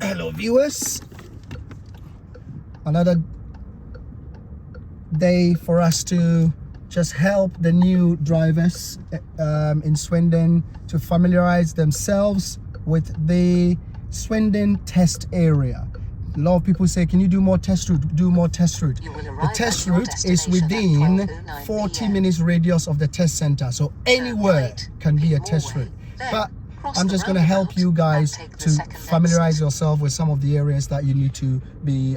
Hello viewers, another day for us to just help the new drivers in Swindon to familiarize themselves with the Swindon test area. A lot of people say, can you do more test route? Do more test route. The test route is within 40 minutes radius of the test center, so anywhere can be a test route. But I'm just going to help you guys to familiarize yourself with some of the areas that you need to be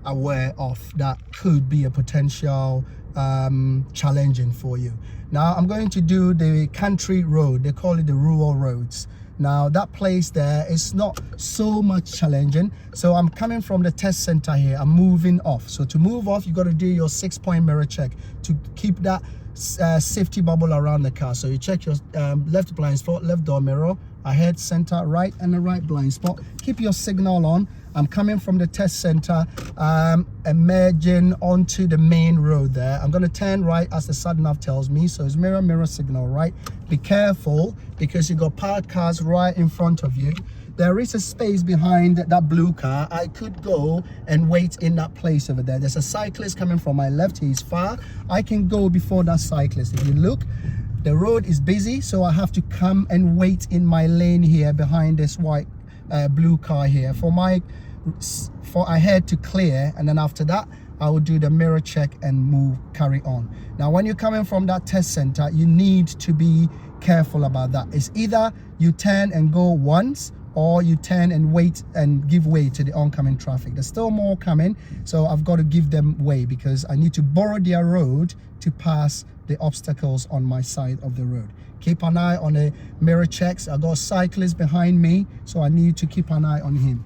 aware of that could be a potential challenging for you. Now I'm going to do the country road. They call it the rural roads. Now that place there is not so much challenging. So I'm coming from the test center here. I'm moving off. So to move off, you got to do your 6-point mirror check to keep that safety bubble around the car. So you check your left blind spot, left door mirror, ahead, center, right, and the right blind spot. Keep your signal on. I'm coming from the test center, emerging onto the main road there. I'm going to turn right as the sat nav tells me. So it's mirror, mirror, signal right. Be careful because you got parked cars right in front of you. There is a space behind that blue car. I could go and wait in that place over there. There's a cyclist coming from my left. He's far. I can go before that cyclist. If you look, the road is busy, so I have to come and wait in my lane here behind this white blue car here for ahead to clear, and then after that I will do the mirror check and carry on. Now when you're coming from that test center, you need to be careful about that. It's either you turn and go once, or you turn and wait and give way to the oncoming traffic. There's still more coming, so I've got to give them way because I need to borrow their road to pass the obstacles on my side of the road. Keep an eye on the mirror checks. I got a cyclist behind me, so I need to keep an eye on him.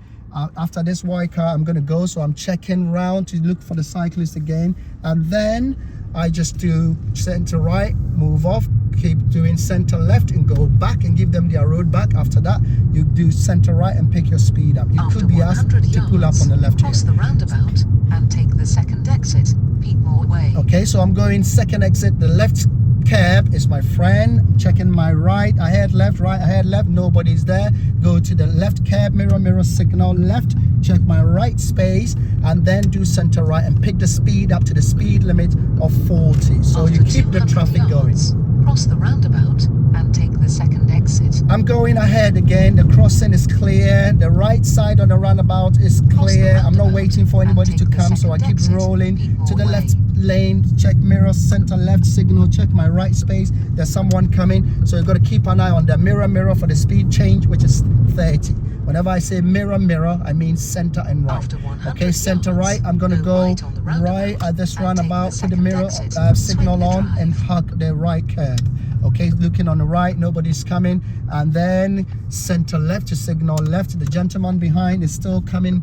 After this white car, I'm going to go, so I'm checking round to look for the cyclist again, and then I just do center right, move off, keep doing center left and go back and give them their road back. After that, you do center right and pick your speed up. You could be asked to pull up on the left cross here. the roundabout and take the second exit, Peatmore Way. Okay, so I'm going second exit. The left cab is my friend. Checking my right, ahead, left, right, ahead, left. Nobody's there. Go to the left cab, mirror, mirror, signal left. Check my right space and then do center right and pick the speed up to the speed limit of 40. So you keep the traffic going. Cross the roundabout and take the second exit. I'm going ahead again. The crossing is clear. The right side on the roundabout is clear. I'm not waiting for anybody to come, so I keep rolling to the left lane. Check mirror, center left signal. Check my right space. There's someone coming, so you've got to keep an eye on the mirror, mirror for the speed change, which is 30. Whenever I say mirror, mirror, I mean center and right. Okay, center right. I'm going to go right at this roundabout, put the mirror signal on and hug the right curb. Okay, looking on the right, nobody's coming. And then center left to signal left. The gentleman behind is still coming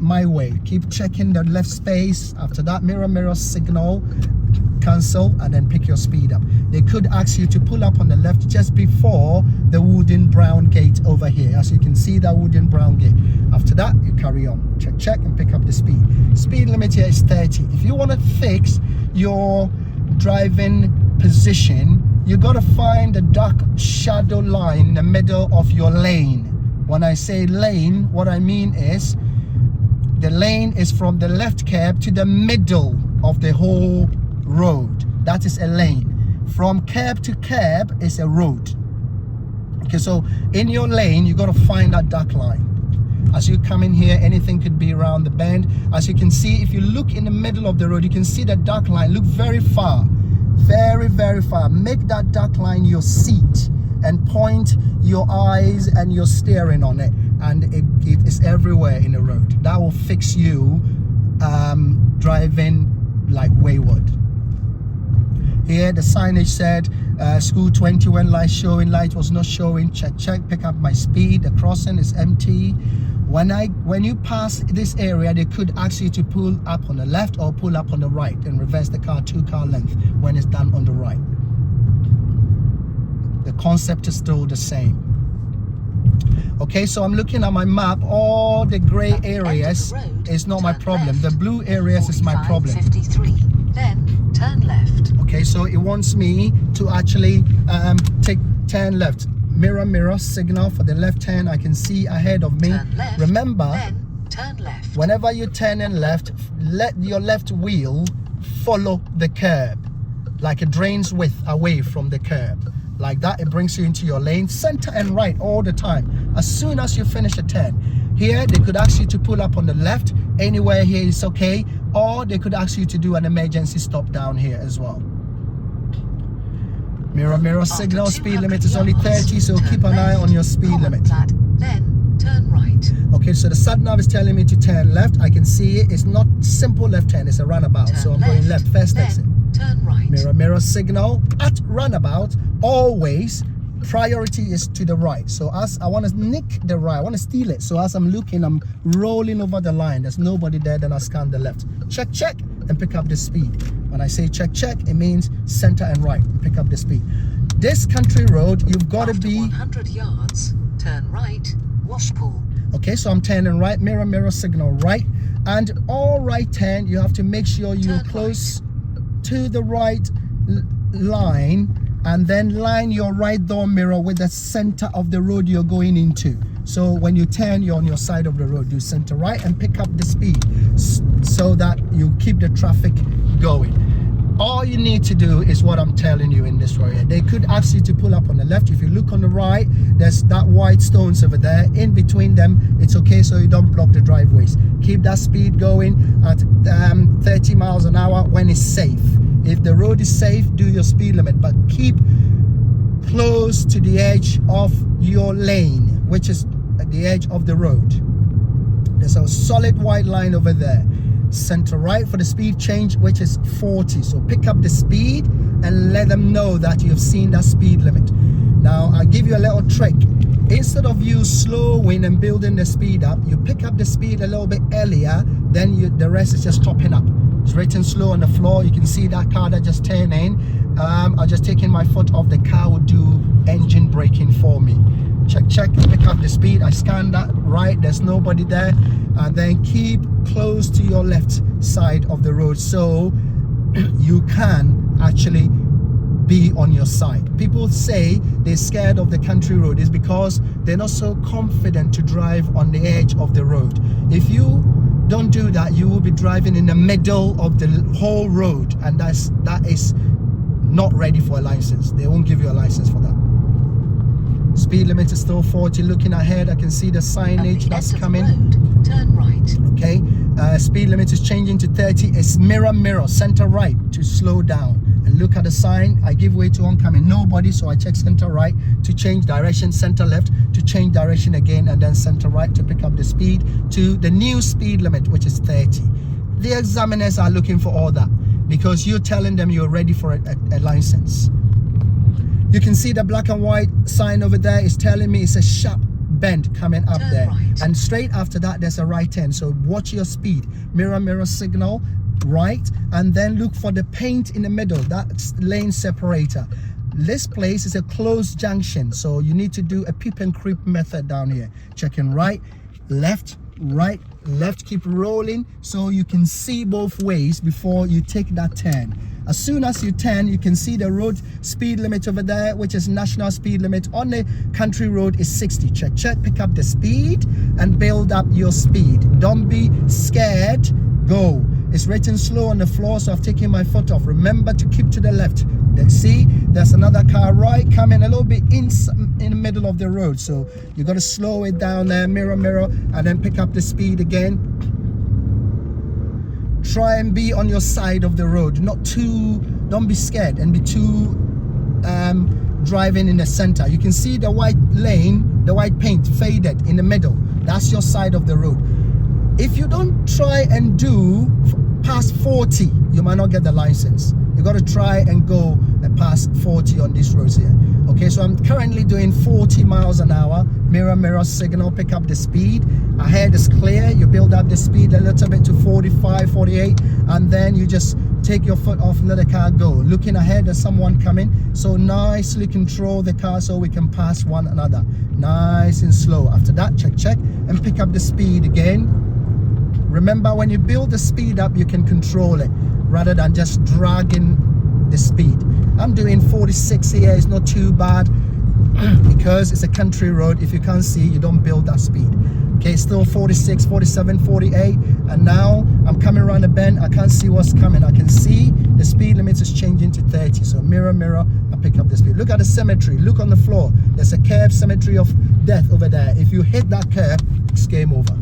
my way. Keep checking the left space. After that, mirror, mirror, signal, cancel, and then pick your speed up. They could ask you to pull up on the left just before the wooden brown gate over here. As you can see, that wooden brown gate. After that, you carry on. Check, check, and pick up the speed. Speed limit here is 30. If you want to fix your driving position, you got to find the dark shadow line in the middle of your lane. When I say lane, what I mean is the lane is from the left curb to the middle of the whole road. That is a lane. From curb to curb is a road. Okay, so in your lane, you got to find that dark line. As you come in here, anything could be around the bend. As you can see, if you look in the middle of the road, you can see the dark line. Look very far. Very, very far. Make that dark line your seat and point your eyes and your steering on it, and it is everywhere in the road. That will fix you driving like wayward. Here the signage said school 20 when light showing, light was not showing. Check, check, pick up my speed. The crossing is empty. When you pass this area, they could ask you to pull up on the left or pull up on the right and reverse the car 2-car length when it's done on the right. The concept is still the same. Okay, so I'm looking at my map. All the gray areas is not my problem. The blue areas is my problem. 53. Then turn left. Okay, so it wants me to actually turn left. mirror signal for the left hand. I can see ahead of me. Turn left, Remember, then turn left. whenever you turn in left, let your left wheel follow the curb, like it drains width away from the curb. Like that, it brings you into your lane, center and right all the time. As soon as you finish a turn, here they could ask you to pull up on the left. Anywhere here is okay, or they could ask you to do an emergency stop down here as well. Mirror signal. Speed limit is only 30, so keep an eye on your speed limit. Then turn right. Okay, so the sat nav is telling me to turn left. I can see it. It's not simple left turn, it's a roundabout. Turn So I'm going left, first exit. Turn right. Mirror signal. At roundabout, always priority is to the right. So as I want to nick the right, I want to steal it. So as I'm looking, I'm rolling over the line. There's nobody there, then I scan the left. Check, and pick up the speed. When I say check, it means center and right. Pick up the speed. This country road, you've got to be 100 yards. Turn right. Wash pool. Okay, so I'm turning right. Mirror signal right. And all right turn, you have to make sure you're close to the right line, and then line your right door mirror with the center of the road you're going into. So when you turn, you're on your side of the road. Do center right and pick up the speed so that you keep the traffic going. All you need to do is what I'm telling you in this area. They could ask you to pull up on the left. If you look on the right, there's that white stones over there. In between them, it's okay, so you don't block the driveways. Keep that speed going at 30 miles an hour when it's safe. If the road is safe, do your speed limit, but keep close to the edge of your lane, which is at the edge of the road. There's a solid white line over there. Center right for the speed change, which is 40. So pick up the speed and let them know that you've seen that speed limit. Now I'll give you a little trick. Instead of you slowing and building the speed up, you pick up the speed a little bit earlier, then the rest is just topping up. It's written slow on the floor. You can see that car that just turned in. I'm just taking my foot off the car, will do engine braking for me. Check, pick up the speed. I scan that right, there's nobody there, and then keep close to your left side of the road so you can actually be on your side. People say they're scared of the country road is because they're not so confident to drive on the edge of the road. If you don't do that, you will be driving in the middle of the whole road, and that is not ready for a license. They won't give you a license for that. Speed limit is still 40. Looking ahead, I can see the signage that's coming. Road, turn right. Okay, speed limit is changing to 30. It's mirror center right to slow down. And look at the sign. I give way to oncoming. Nobody, so I check center right to change direction, center left to change direction again, and then center right to pick up the speed to the new speed limit, which is 30. The examiners are looking for all that because you're telling them you're ready for a license. You can see the black and white sign over there is telling me it's a sharp bend coming up there. Right. And straight after that, there's a right turn. So watch your speed. Mirror signal right, and then look for the paint in the middle. That's lane separator. This place is a closed junction, so you need to do a peep and creep method down here. Checking right, left, keep rolling so you can see both ways before you take that turn. As soon as you turn, you can see the road speed limit over there, which is national speed limit on the country road is 60. Check, pick up the speed and build up your speed. Don't be scared, go. It's written slow on the floor, so I've taken my foot off. Remember to keep to the left. Then see, there's another car right coming a little bit in the middle of the road, so you got to slow it down there, mirror, and then pick up the speed again. Try and be on your side of the road, don't be scared and be too driving in the center. You can see the white lane, the white paint faded in the middle. That's your side of the road. If you don't try and do past 40, you might not get the license. You got to try and go past 40 on these roads here. Okay, so I'm currently doing 40 miles an hour. Mirror signal, pick up the speed. Ahead is clear. You build up the speed a little bit to 45, 48, and then you just take your foot off and let the car go. Looking ahead, there's someone coming. So nicely control the car so we can pass one another. Nice and slow. After that, check, and pick up the speed again. Remember, when you build the speed up, you can control it rather than just dragging the speed. I'm doing 46 here, it's not too bad. because it's a country road. If you can't see, you don't build that speed. Okay, still 46, 47, 48, and now I'm coming around the bend. I can't see what's coming. I can see the speed limit is changing to 30. So mirror, mirror, I pick up the speed. Look at the symmetry. Look on the floor. There's a curb symmetry of death over there. If you hit that curb, it's game over.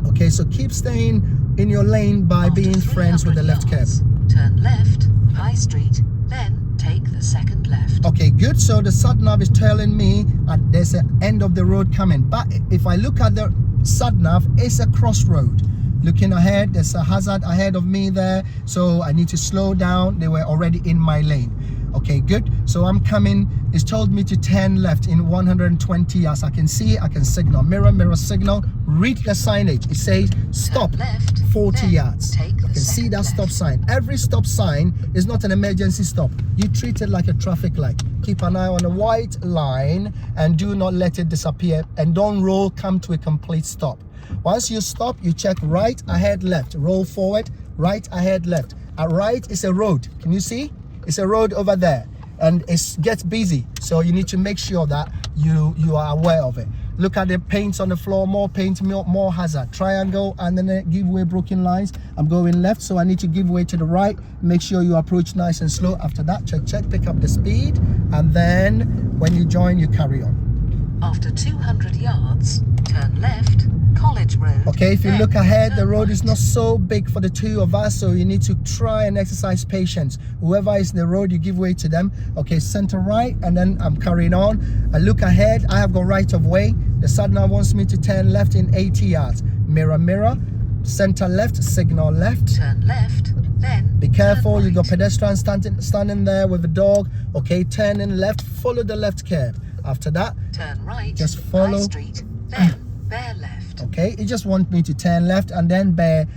Okay, so keep staying in your lane by After being friends with the left curb. yards, turn left, High Street, then take the second left. Okay, good. So the sat-nav is telling me there's an end of the road coming. But if I look at the sat-nav, it's a crossroad. Looking ahead, there's a hazard ahead of me there. So I need to slow down. They were already in my lane. Okay, good. So I'm coming. It's told me to turn left in 120 yards. I can see, I can signal. Mirror, mirror, signal. Read the signage. It says stop left, 40 yards. take the I can see second that stop left. sign. Every stop sign is not an emergency stop. You treat it like a traffic light. Keep an eye on the white line and do not let it disappear. And don't roll, come to a complete stop. Once you stop, you check right, ahead, left. Roll forward, right, ahead, left. At right is a road. Can you see? It's a road over there, and it gets busy. So you need to make sure that you are aware of it. Look at the paints on the floor, more paint, more hazard. Triangle, and then give way broken lines. I'm going left, so I need to give way to the right. Make sure you approach nice and slow. After that, check, pick up the speed, and then when you join, you carry on. After 200 yards, turn left, College Road. Okay, if you then look ahead, the turn road is right. not so big for the two of us, so you need to try and exercise patience. Whoever is in the road, you give way to them. Okay, center right, and then I'm carrying on. I look ahead, I have got right of way. The sat-nav wants me to turn left in 80 yards. Mirror, mirror, center left, signal left. Turn left, then Be careful, turn you got right. pedestrians standing there with a dog. Okay, turning left, follow the left curb. After that, Turn right, just follow. High Street, then bear left. okay, it just want me to turn left and then bear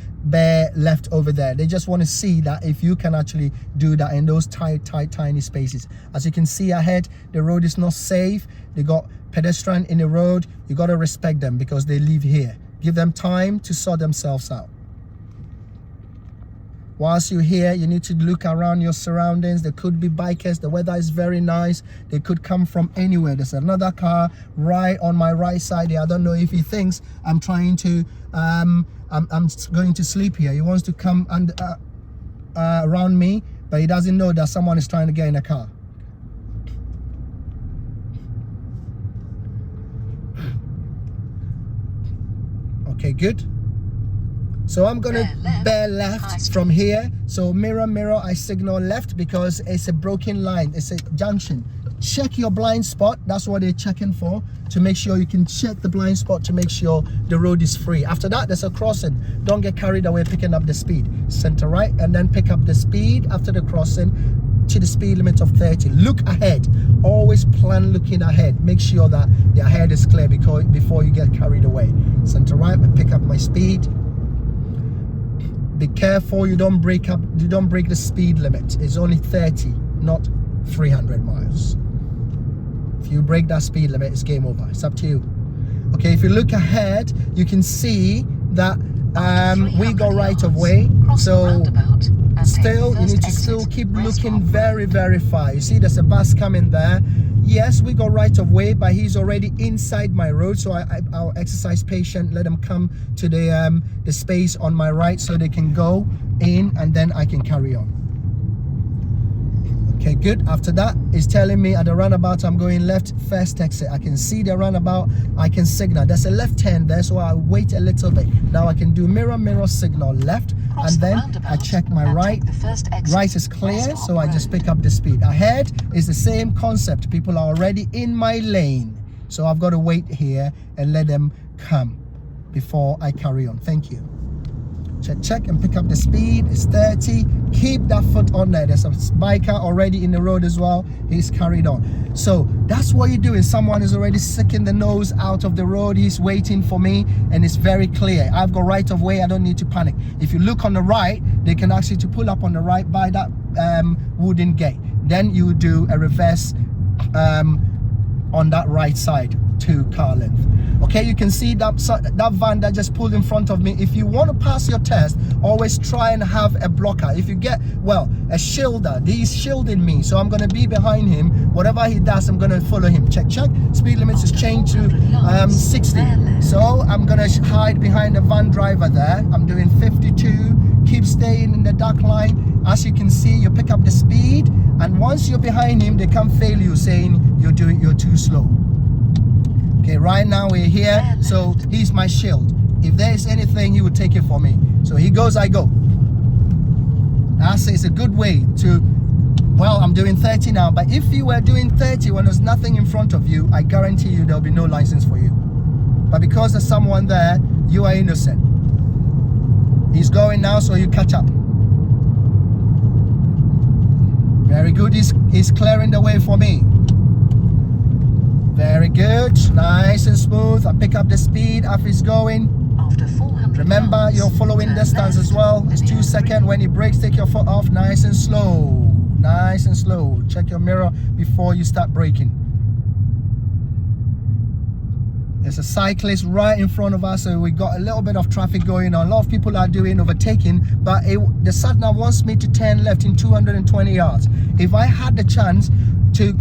left over there. They just want to see that if you can actually do that in those tight tiny spaces. As you can see ahead, the road is not safe. They got pedestrian in the road. You got to respect them because they live here. Give them time to sort themselves out. Whilst you're here, you need to look around your surroundings. There could be bikers. The weather is very nice. They could come from anywhere. There's another car right on my right side here. I don't know if he thinks I'm trying to, I'm going to sleep here. He wants to come and around me, but he doesn't know that someone is trying to get in a car. Okay, good. So I'm gonna bear High left Street. from here. So mirror, mirror, I signal left because it's a broken line. It's a junction. Check your blind spot. That's what they're checking for, to make sure you can check the blind spot to make sure the road is free. After that, there's a crossing. Don't get carried away picking up the speed. Center right and then pick up the speed after the crossing to the speed limit of 30. Look ahead. Always plan looking ahead. Make sure that the ahead is clear before you get carried away. Center right, I pick up my speed. Be careful you don't break the speed limit. It's only 30, not 300 miles. If you break that speed limit, it's game over. It's up to you. Okay, if you look ahead, you can see that we go right of way. Cross the So roundabout and still, take you the need first to still exit, keep rest looking off. very far. You see there's a bus coming there. Yes, we go right of way, but he's already inside my road, so I'll exercise patience, let them come to the space on my right so they can go in, and then I can carry on. Okay, good. After that, it's telling me at the roundabout I'm going left, first exit. I can see the roundabout, I can signal. There's a left turn there, so I wait a little bit. Now I can do mirror, mirror, signal left, Cross and the then roundabout I check my and right. take the first exit, Right is clear, rest so on I just road. pick up the speed. Ahead is the same concept. People are already in my lane, so I've got to wait here and let them come before I carry on. Thank you. Check and pick up the speed. It's 30. Keep that foot on there. There's a biker already in the road as well. He's carried on. So that's what you're doing. Someone is already sticking the nose out of the road. He's waiting for me, and it's very clear. I've got right of way. I don't need to panic. If you look on the right, they can actually to pull up on the right by that wooden gate. Then you do a reverse on that right side to car length. Okay, you can see that van that just pulled in front of me. If you want to pass your test, always try and have a blocker. If you get, well, a shielder, he's shielding me, so I'm going to be behind him. Whatever he does, I'm going to follow him. Check. Speed limit is changed to 60. So I'm going to hide behind the van driver there. I'm doing 52. Keep staying in the dark line. As you can see, you pick up the speed, and once you're behind him, they can't fail you saying you're too slow. Okay, right now we're here, so he's my shield. If there is anything, he would take it for me. So he goes, I go. It's a good way to, well, I'm doing 30 now, but if you were doing 30 when there's nothing in front of you, I guarantee you there'll be no license for you. But because there's someone there, you are innocent. He's going now, so you catch up. Very good, he's clearing the way for me. Very good, nice and smooth. I pick up the speed as he's going. After 400 Remember, yards, you're following distance as well. It's 2 seconds. When he brakes, take your foot off. Nice and slow. Nice and slow. Check your mirror before you start braking. There's a cyclist right in front of us, so we got a little bit of traffic going on. A lot of people are doing overtaking, but the sat-nav wants me to turn left in 220 yards. If I had the chance to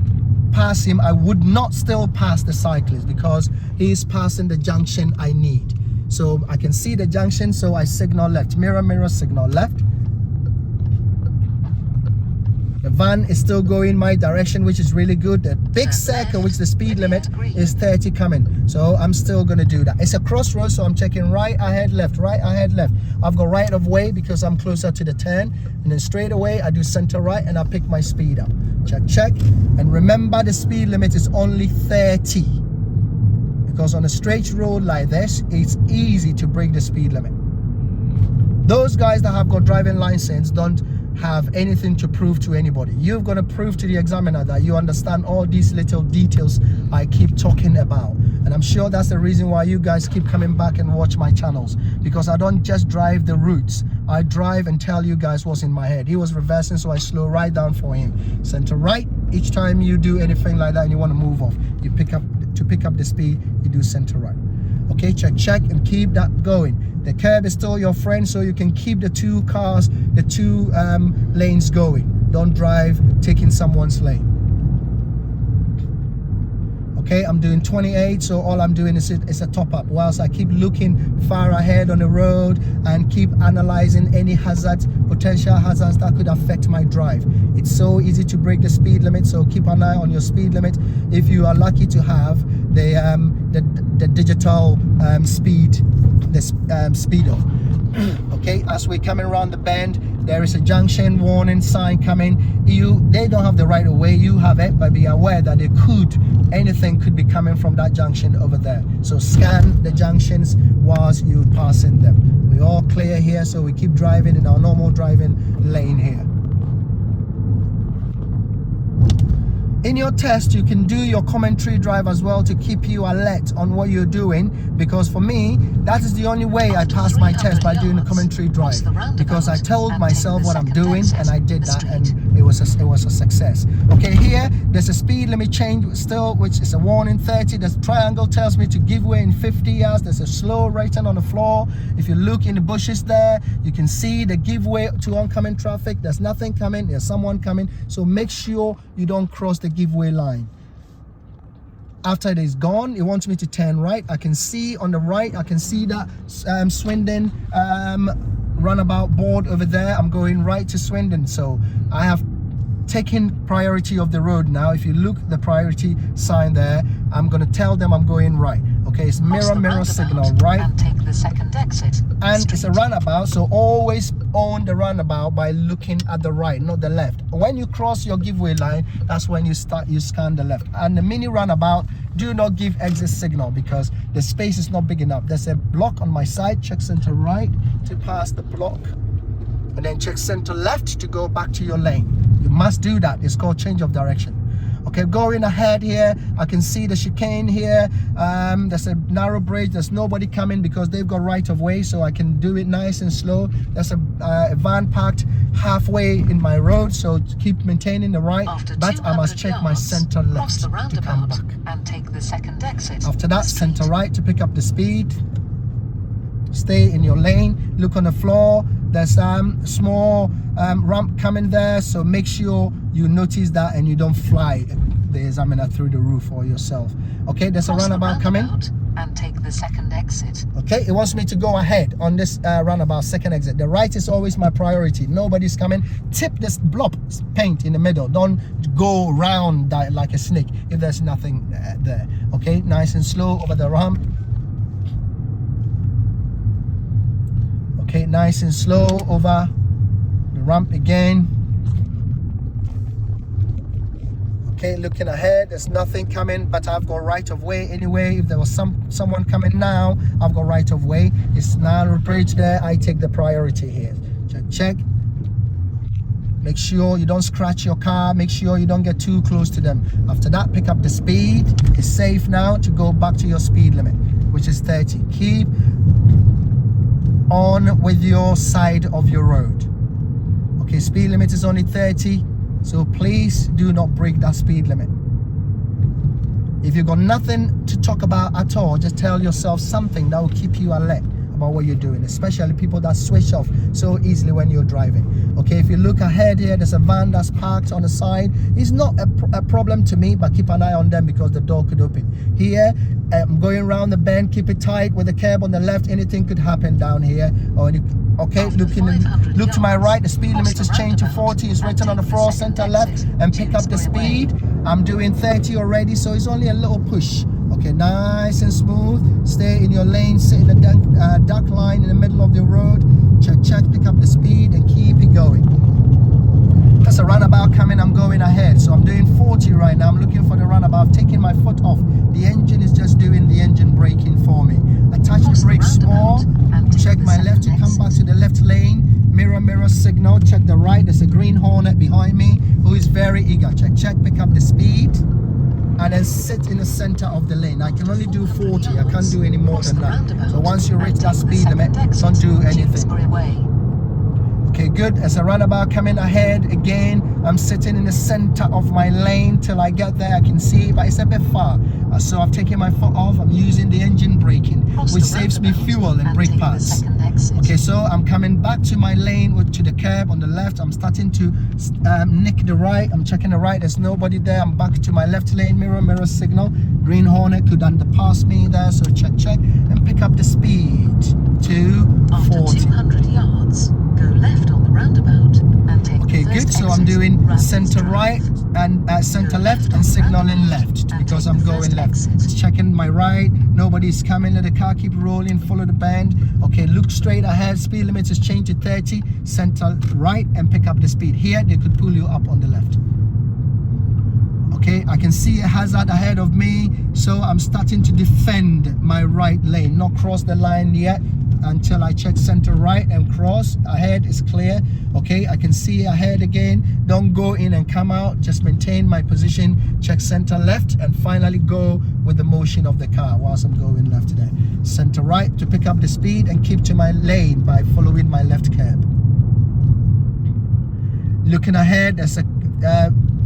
pass him, I would not still pass the cyclist because he is passing the junction I need. So I can see the junction, so I signal left. Mirror, signal left. The van is still going my direction, which is really good. The big circle, which the speed limit is 30 coming. So I'm still going to do that. It's a crossroad, so I'm checking right ahead, left, right ahead, left. I've got right of way because I'm closer to the turn. And then straight away, I do center right and I pick my speed up. Check. And remember, the speed limit is only 30. Because on a straight road like this, it's easy to break the speed limit. Those guys that have got driving license don't have anything to prove to anybody. You've got to prove to the examiner that you understand all these little details I keep talking about. And I'm sure that's the reason why you guys keep coming back and watch my channels, because I don't just drive the routes. I drive and tell you guys what's in my head. He was reversing, so I slow right down for him. Center right. Each time you do anything like that and you want to move off, you pick up the speed, you do center right. Okay, check and keep that going. The curb is still your friend, so you can keep the two lanes going. Don't drive taking someone's lane. Okay, I'm doing 28, so all I'm doing is a top up whilst I keep looking far ahead on the road and keep analyzing any potential hazards that could affect my drive. It's so easy to break the speed limit, so keep an eye on your speed limit if you are lucky to have the digital speedo. Okay, as we're coming around the bend, there is a junction warning sign coming. They don't have the right of way, you have it, but be aware that anything could be coming from that junction over there. So scan the junctions whilst you're passing them. We're all clear here, so we keep driving in our normal driving lane here. In your test, you can do your commentary drive as well to keep you alert on what you're doing, because for me, that is the only way I pass my test, by doing a commentary drive, because I told myself what I'm doing and I did that, and it was a success. Okay, here there's a speed limit change still, which is a warning 30. The triangle tells me to give way in 50 yards. There's a slow written on the floor. If you look in the bushes there, you can see the give way to oncoming traffic. There's nothing coming, there's someone coming, so make sure you don't cross the giveaway line. After it is gone, it wants me to turn right. I can see on the right, I can see that Swindon Roundabout board over there. I'm going right to Swindon, so I have taken priority of the road now. If you look the priority sign there, I'm going to tell them I'm going right. Okay, it's mirror signal right, and take the second exit. and it's a roundabout, so always on the roundabout by looking at the right, not the left. When you cross your giveaway line, that's when you scan the left. And the mini roundabout, do not give exit signal because the space is not big enough. There's a block on my side. Check center right to pass the block, and then check center left to go back to your lane. You must do that. It's called change of direction. Okay, going ahead here, I can see the chicane here. There's a narrow bridge. There's nobody coming because they've got right of way, so I can do it nice and slow. There's a van parked halfway in my road, so keep maintaining the right, After but I must 200 check my yards, center cross left the to come roundabout back. and take the second exit. After that, Street. center right to pick up the speed. Stay in your lane. Look on the floor. There's small ramp coming there, so make sure you notice that and you don't fly the examiner through the roof or yourself. Okay, there's Cross a roundabout coming. and take the second exit. Okay, it wants me to go ahead on this roundabout, second exit. The right is always my priority. Nobody's coming. Tip this blob paint in the middle. Don't go round that like a snake if there's nothing there. Okay, nice and slow over the ramp. Okay, nice and slow over the ramp again. Okay, looking ahead, there's nothing coming, but I've got right of way anyway. If there was someone coming now, I've got right of way. It's now a bridge there. I take the priority here. Check. Make sure you don't scratch your car. Make sure you don't get too close to them. After that, pick up the speed. It's safe now to go back to your speed limit, which is 30. Keep on with your side of your road. Okay, speed limit is only 30, so please do not break that speed limit. If you've got nothing to talk about at all, just tell yourself something that will keep you alert about what you're doing, especially people that switch off so easily when you're driving. Okay, if you look ahead here, there's a van that's parked on the side. It's not a problem to me, but keep an eye on them because the door could open. Here, I'm going around the bend, keep it tight with the curb on the left. Anything could happen down here. Okay, look to my right, the speed limit is changed to 40. It's written on the floor, center left, and pick up the speed. I'm doing 30 already, so it's only a little push. Okay, nice and smooth. Stay in your lane, sit in the dark line in the middle of the road. Check, pick up the speed and keep it going. There's a roundabout coming, I'm going ahead. So I'm doing 40 right now. I'm looking for the roundabout, taking my foot off. The engine is just doing the engine braking for me. Attach the brakes small. Check my left to come back to the left lane. Mirror signal. Check the right. There's a green Hornet behind me who is very eager. Check, pick up the speed. And then sit in the center of the lane. I can only do 40. I can't do any more than that. So once you reach that speed limit, don't do anything. Okay, good. There's a roundabout coming ahead again. I'm sitting in the center of my lane till I get there. I can see, but it's a bit far. So I've taken my foot off. I'm using the engine braking, which saves me fuel and brake pads. Okay, so I'm coming back to my lane to the curb on the left. I'm starting to nick the right. I'm checking the right. There's nobody there. I'm back to my left lane. Mirror signal. Green Hornet could underpass me there. So check and pick up the speed to 40. After 200 yards, go left on the roundabout and take Okay, the good. first So I'm exit, doing Roundabouts center Drive. right and center Go left left and on the signaling roundabout left and because take I'm the going first left. exit. Just checking my right. Nobody's coming. Let the car keep rolling. Follow the bend. Okay, look straight ahead. Speed limit is changed to 30. Center right and pick up the speed. Here, they could pull you up on the left. Okay, I can see a hazard ahead of me, so I'm starting to defend my right lane, not cross the line yet until I check center right and cross. Ahead is clear. Okay, I can see ahead again. Don't go in and come out, just maintain my position, check center left, and finally go with the motion of the car whilst I'm going left there. Center right to pick up the speed and keep to my lane by following my left curb. Looking ahead, there's a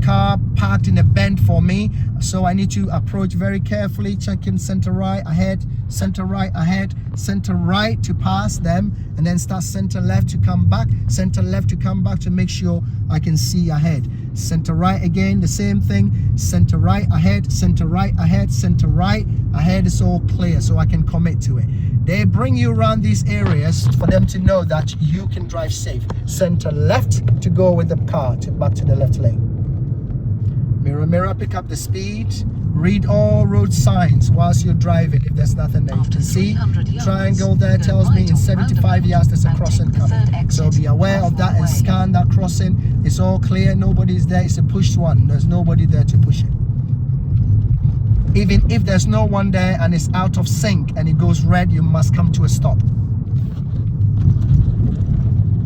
car parked in a bend for me, so I need to approach very carefully, checking center right ahead, center right ahead, center right to pass them, and then start center left to come back, center left to come back to make sure I can see ahead. Center right again, the same thing, center right ahead, center right ahead, center right ahead is all clear, so I can commit to it. They bring you around these areas for them to know that you can drive safe. Center left to go with the car back to the left lane. Mirror, pick up the speed. Read all road signs whilst you're driving. If there's nothing there, you can see triangle there tells me in 75 yards there's a crossing coming. So be aware of that and scan that crossing. It's all clear. Nobody's there. It's a pushed one. There's nobody there to push it. Even if there's no one there and it's out of sync and it goes red, you must come to a stop.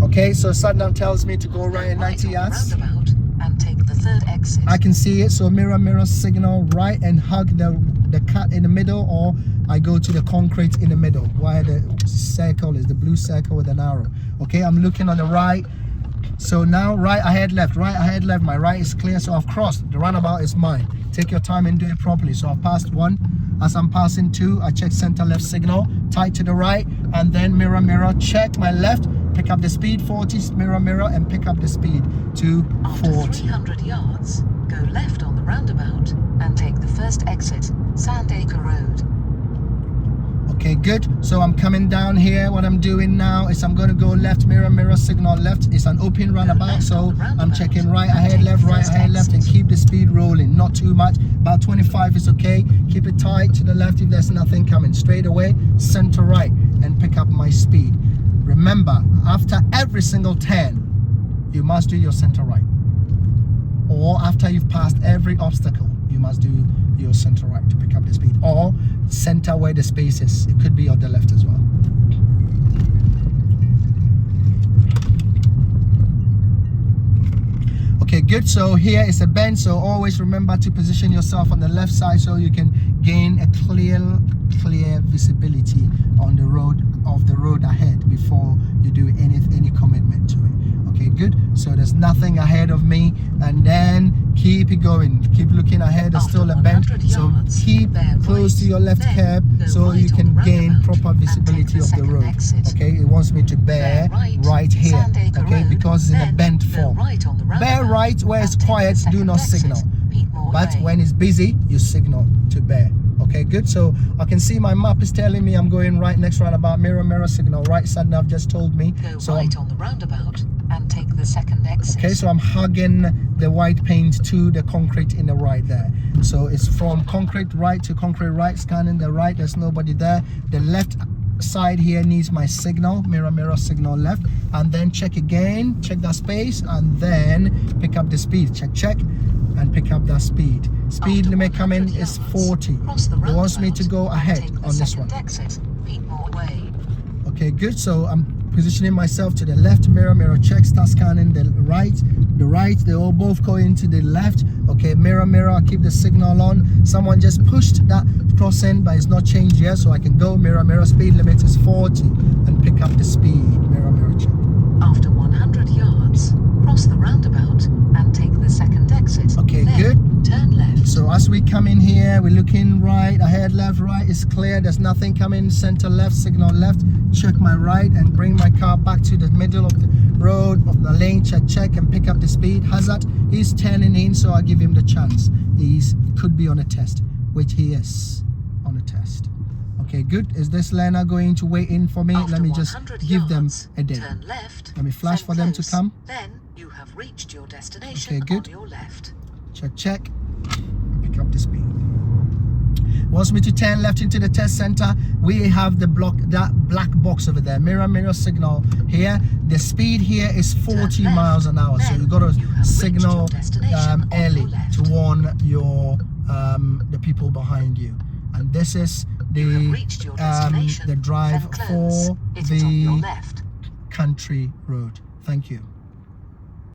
Okay, so Sundown tells me to go right at 90 yards. And take the third exit. I can see it, so mirror signal right and hug the cut in the middle, or I go to the concrete in the middle where the circle is, the blue circle with an arrow. Okay, I'm looking on the right. So now right ahead, left, right ahead, left. My right is clear, so I've crossed. The roundabout is mine. Take your time and do it properly. So I've passed one. As I'm passing two, I check center left signal, tight to the right, and then mirror, mirror, check my left, pick up the speed 40, mirror, mirror, and pick up the speed to 40. After 300 yards, go left on the roundabout and take the first exit, Sandacre Road. Okay, good. So I'm coming down here. What I'm doing now is I'm going to go left, mirror, mirror, signal left. It's an open roundabout, so I'm checking right ahead, left, and keep the speed rolling. Not too much. About 25 is okay. Keep it tight to the left if there's nothing coming. Straight away, center right, and pick up my speed. Remember, after every single turn, you must do your center right. Or after you've passed every obstacle, you must do your center right to pick up the speed, or center where the space is. It could be on the left as well. Okay, good. So here is a bend, so always remember to position yourself on the left side so you can gain a clear visibility on the road ahead before you do any commitment to it. Okay, good. So there's nothing ahead of me, and then keep it going. Keep looking ahead. There's still a bend, so keep close to your left curb so you can gain proper visibility of the road. Okay, it wants me to bear right here, okay, because it's in a bend form. Bear right where it's quiet, do not signal, but when it's busy, you signal to bear. Okay, good. So I can see my map is telling me I'm going right next roundabout. Mirror, mirror, signal right. Sat nav just told me. Go right on the roundabout and take the second exit. Okay, so I'm hugging the white paint to the concrete in the right there. So it's from concrete right to concrete right. Scanning the right, there's nobody there. The left side here needs my signal. Mirror, mirror, signal left, and then check again. Check that space, and then pick up the speed. Check, and pick up that speed. Speed limit coming is 40. It wants me to go ahead on this one. Okay, good. So I'm positioning myself to the left. Mirror, mirror, check. Start scanning the right. They all both go into the left. Okay, mirror, mirror, I'll keep the signal on. Someone just pushed that crossing, but it's not changed yet, so I can go. Mirror, mirror, speed limit is 40, and pick up the speed. Mirror, mirror, check. After 100 yards, cross the roundabout and take the second exit. Okay, then good. Turn left. So as we come in here, we're looking right ahead, left, right is clear. There's nothing coming. Center left, signal left. Check my right and bring my car back to the middle of the road, of the lane. Check, and pick up the speed. Hazard, he's turning in, so I give him the chance. He could be on a test, which he is on a test. Okay, good. Is this learner going to wait in for me? After Let me just give them a day. Turn left. Let me flash for them to come. Then you have reached your destination. Okay, good. On your left. Check. Pick up the speed. Wants me to turn left into the test center. We have that black box over there. Mirror, mirror, signal here. The speed here is 40 miles an hour. So you've got to signal early to warn the people behind you. And this is the drive for the country road. Thank you.